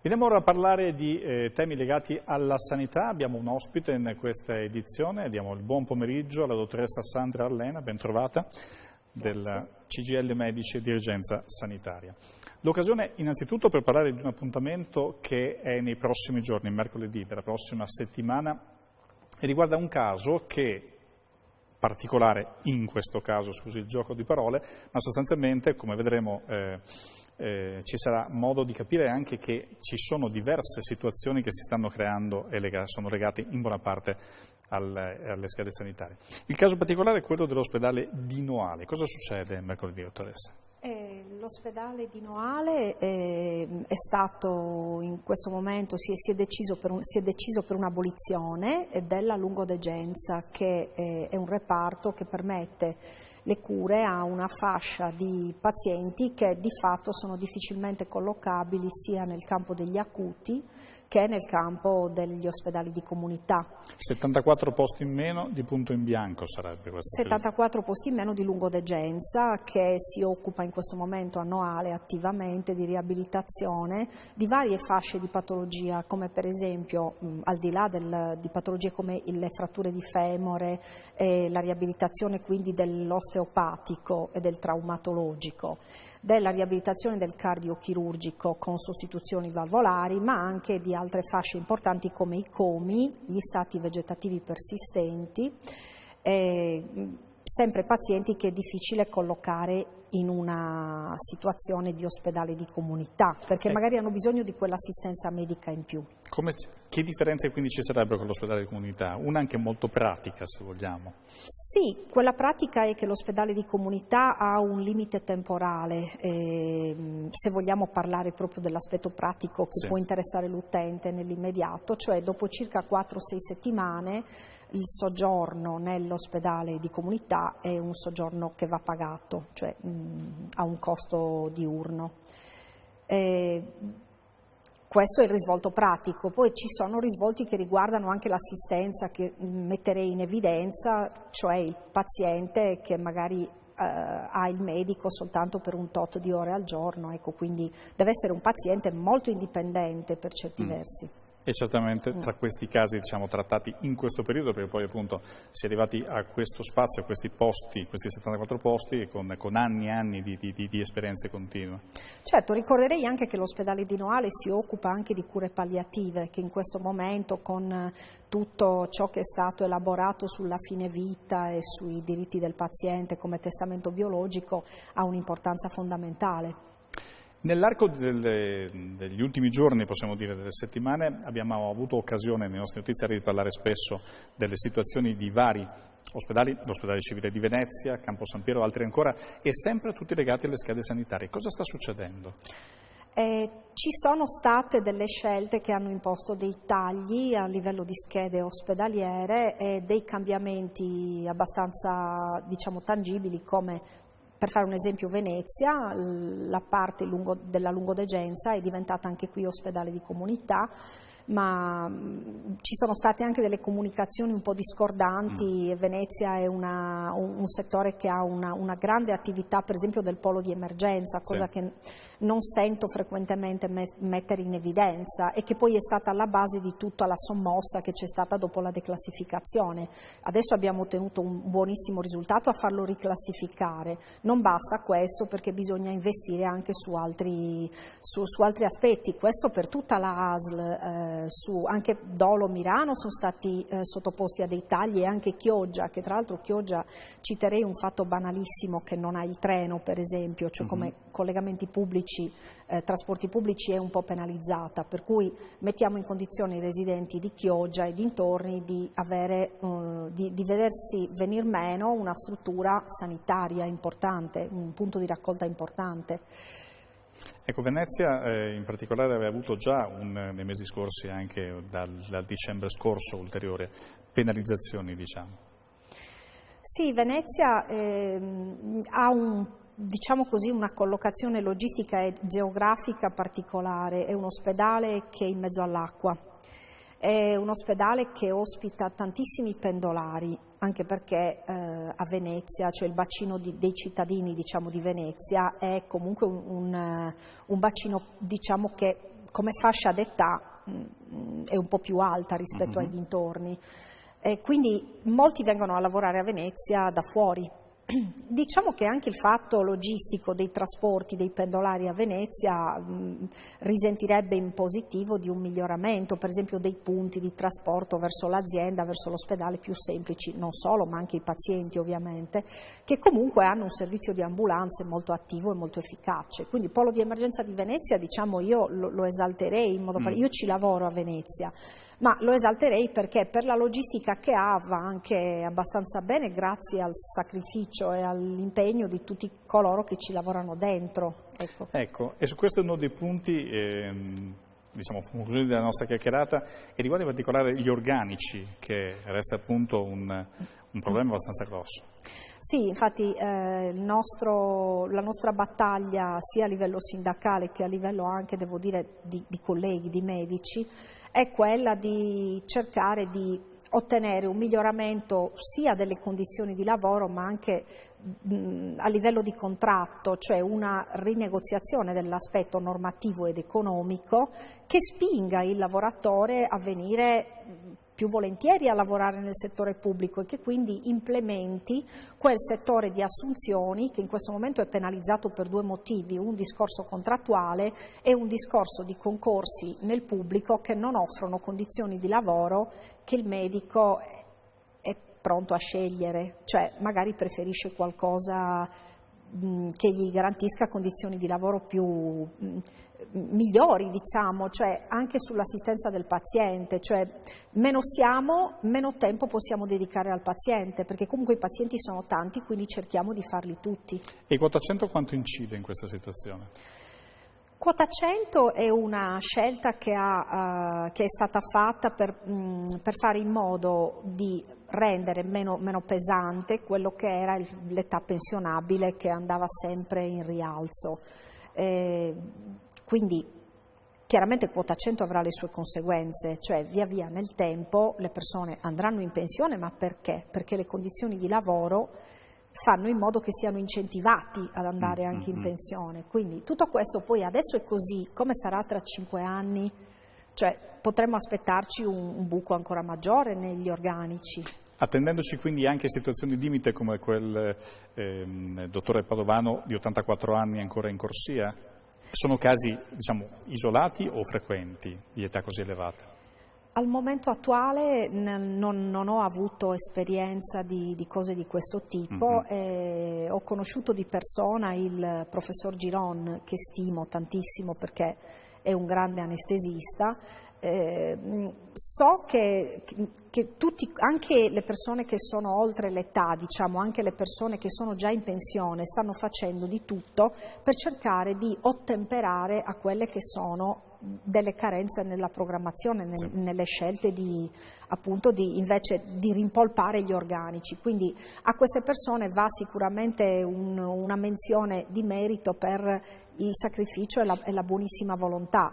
Veniamo ora a parlare di temi legati alla sanità. Abbiamo un ospite in questa edizione, diamo il buon pomeriggio alla dottoressa Sandra Allena, ben trovata, del CGIL Medici e Dirigenza Sanitaria. L'occasione innanzitutto per parlare di un appuntamento che è nei prossimi giorni, mercoledì della prossima settimana, e riguarda un caso che particolare in questo caso, scusi il gioco di parole, ma sostanzialmente, come vedremo, ci sarà modo di capire anche che ci sono diverse situazioni che si stanno creando e sono legate in buona parte alle schede sanitarie. Il caso particolare è quello dell'ospedale di Noale. Cosa succede mercoledì, dottoressa? L'ospedale di Noale è stato in questo momento, si è deciso per un'abolizione della lungodegenza, che è un reparto che permette le cure a una fascia di pazienti che di fatto sono difficilmente collocabili sia nel campo degli acuti che nel campo degli ospedali di comunità. 74 posti in meno di punto in bianco sarebbe questo? 74 posti in meno di lungodegenza, che si occupa in questo momento a Noale attivamente di riabilitazione di varie fasce di patologia, come per esempio, al di là di patologie come le fratture di femore, la riabilitazione quindi dell'osteopatico e del traumatologico, della riabilitazione del cardiochirurgico con sostituzioni valvolari, ma anche di altre fasce importanti come i comi, gli stati vegetativi persistenti, sempre pazienti che è difficile collocare in una situazione di ospedale di comunità, perché magari hanno bisogno di quell'assistenza medica in più. Che differenze quindi ci sarebbero con l'ospedale di comunità? Una anche molto pratica, se vogliamo. Sì, quella pratica è che l'ospedale di comunità ha un limite temporale, se vogliamo parlare proprio dell'aspetto pratico che può interessare l'utente nell'immediato, cioè dopo circa 4-6 settimane il soggiorno nell'ospedale di comunità è un soggiorno che va pagato, cioè ha un costo diurno. Questo è il risvolto pratico, poi ci sono risvolti che riguardano anche l'assistenza che metterei in evidenza, cioè il paziente che magari ha il medico soltanto per un tot di ore al giorno, ecco, quindi deve essere un paziente molto indipendente per certi versi. E certamente tra questi casi, diciamo, trattati in questo periodo, perché poi appunto si è arrivati a questo spazio, a questi posti, questi 74 posti, con anni e anni di esperienze continue. Certo, ricorderei anche che l'ospedale di Noale si occupa anche di cure palliative, che in questo momento, con tutto ciò che è stato elaborato sulla fine vita e sui diritti del paziente come testamento biologico, ha un'importanza fondamentale. Nell'arco degli ultimi giorni, possiamo dire delle settimane, abbiamo avuto occasione nei nostri notiziari di parlare spesso delle situazioni di vari ospedali, l'ospedale civile di Venezia, Campo San Piero, altri ancora, e sempre tutti legati alle schede sanitarie. Cosa sta succedendo? Ci sono state delle scelte che hanno imposto dei tagli a livello di schede ospedaliere e dei cambiamenti abbastanza, diciamo, tangibili, come per fare un esempio Venezia, la parte della lungodegenza è diventata anche qui ospedale di comunità, ma ci sono state anche delle comunicazioni un po' discordanti. Venezia è un settore che ha una grande attività, per esempio del polo di emergenza, cosa che non sento frequentemente mettere in evidenza e che poi è stata alla base di tutta la sommossa che c'è stata dopo la declassificazione. Adesso abbiamo ottenuto un buonissimo risultato a farlo riclassificare, non basta questo perché bisogna investire anche su altri aspetti, questo per tutta la ASL. Anche Dolo, Mirano sono stati sottoposti a dei tagli, e anche Chioggia, che tra l'altro Chioggia, citerei un fatto banalissimo, che non ha il treno per esempio, cioè come collegamenti pubblici, trasporti pubblici è un po' penalizzata, per cui mettiamo in condizione i residenti di Chioggia e dintorni di vedersi venir meno una struttura sanitaria importante, un punto di raccolta importante. Ecco, Venezia in particolare aveva avuto già nei mesi scorsi, anche dal dicembre scorso, ulteriori penalizzazioni, diciamo. Sì, Venezia ha diciamo così, una collocazione logistica e geografica particolare, è un ospedale che è in mezzo all'acqua. È un ospedale che ospita tantissimi pendolari, anche perché a Venezia, cioè il bacino dei cittadini, diciamo, di Venezia, è comunque un bacino, diciamo, che come fascia d'età è un po' più alta rispetto ai dintorni. Quindi molti vengono a lavorare a Venezia da fuori. Diciamo che anche il fatto logistico dei trasporti dei pendolari a Venezia risentirebbe in positivo di un miglioramento, per esempio dei punti di trasporto verso l'azienda, verso l'ospedale più semplici, non solo ma anche i pazienti ovviamente, che comunque hanno un servizio di ambulanze molto attivo e molto efficace. Quindi il polo di emergenza di Venezia, diciamo, io lo esalterei in modo io ci lavoro a Venezia, ma lo esalterei perché per la logistica che ha va anche abbastanza bene grazie al sacrificio e all'impegno di tutti coloro che ci lavorano dentro. Ecco, e su questo è uno dei punti, diciamo, conclusione della nostra chiacchierata, e riguarda in particolare gli organici, che resta appunto un problema abbastanza grosso. Sì, infatti la nostra battaglia sia a livello sindacale che a livello anche, devo dire, di colleghi, di medici, è quella di cercare di ottenere un miglioramento sia delle condizioni di lavoro ma anche a livello di contratto, cioè una rinegoziazione dell'aspetto normativo ed economico che spinga il lavoratore a venire più volentieri a lavorare nel settore pubblico e che quindi implementi quel settore di assunzioni che in questo momento è penalizzato per due motivi, un discorso contrattuale e un discorso di concorsi nel pubblico che non offrono condizioni di lavoro che il medico è pronto a scegliere, cioè magari preferisce qualcosa che gli garantisca condizioni di lavoro più migliori, diciamo, cioè anche sull'assistenza del paziente, cioè meno siamo, meno tempo possiamo dedicare al paziente, perché comunque i pazienti sono tanti, quindi cerchiamo di farli tutti. E quota 100 quanto incide in questa situazione? Quota 100 è una scelta che è stata fatta per fare in modo di rendere meno pesante quello che era l'età pensionabile che andava sempre in rialzo. Quindi chiaramente quota 100 avrà le sue conseguenze, cioè via via nel tempo le persone andranno in pensione, ma perché? Perché le condizioni di lavoro fanno in modo che siano incentivati ad andare anche in pensione. Quindi tutto questo poi adesso è così, come sarà tra 5 anni? Cioè potremmo aspettarci un buco ancora maggiore negli organici. Attendendoci quindi anche situazioni limite come quel dottore padovano di 84 anni ancora in corsia? Sono casi, diciamo, isolati o frequenti di età così elevata? Al momento attuale non ho avuto esperienza di cose di questo tipo, ho conosciuto di persona il professor Giron, che stimo tantissimo perché è un grande anestesista. So che tutti, anche le persone che sono oltre l'età, diciamo, anche le persone che sono già in pensione, stanno facendo di tutto per cercare di ottemperare a quelle che sono delle carenze nella programmazione, nelle scelte invece di rimpolpare gli organici. Quindi a queste persone va sicuramente una menzione di merito per il sacrificio e la buonissima volontà.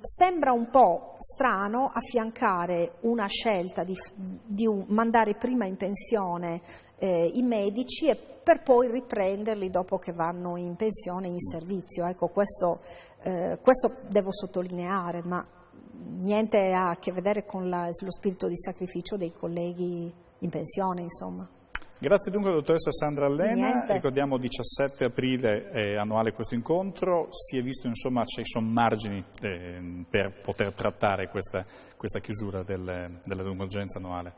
Sembra un po' strano affiancare una scelta di mandare prima in pensione i medici e per poi riprenderli dopo che vanno in pensione in servizio. Ecco, questo devo sottolineare, ma niente ha a che vedere con lo spirito di sacrificio dei colleghi in pensione, insomma. Grazie dunque dottoressa Sandra Allena. Niente. Ricordiamo 17 aprile è annuale questo incontro, si è visto insomma ci sono margini per poter trattare questa chiusura della lungourgenza annuale.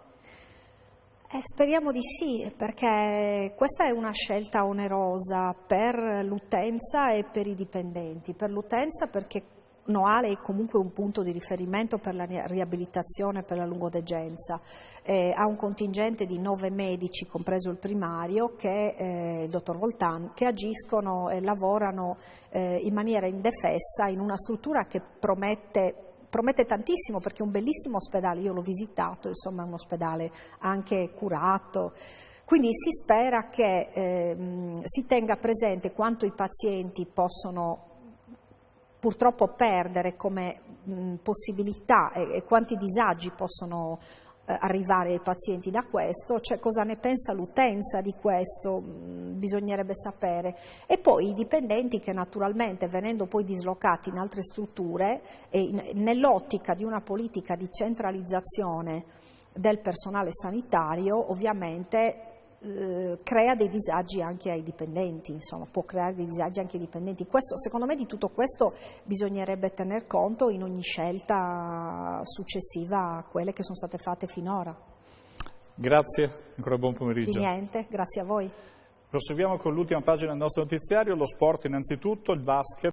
Speriamo di sì, perché questa è una scelta onerosa per l'utenza e per i dipendenti. Per l'utenza perché Noale è comunque un punto di riferimento per la riabilitazione per la lungodegenza. Ha un contingente di 9 medici, compreso il primario, che è il dottor Voltan, che agiscono e lavorano in maniera indefessa in una struttura che promette tantissimo, perché è un bellissimo ospedale, io l'ho visitato, insomma è un ospedale anche curato. Quindi si spera che si tenga presente quanto i pazienti possono purtroppo perdere come possibilità e quanti disagi possono arrivare ai pazienti da questo, cioè cosa ne pensa l'utenza di questo, bisognerebbe sapere. E poi i dipendenti che naturalmente, venendo poi dislocati in altre strutture e nell'ottica di una politica di centralizzazione del personale sanitario, ovviamente crea dei disagi anche ai dipendenti, insomma, può creare dei disagi anche ai dipendenti. Questo, secondo me, di tutto questo bisognerebbe tener conto in ogni scelta successiva a quelle che sono state fatte finora. Grazie, ancora buon pomeriggio. Di niente, grazie a voi. Proseguiamo con l'ultima pagina del nostro notiziario, lo sport innanzitutto, il basket.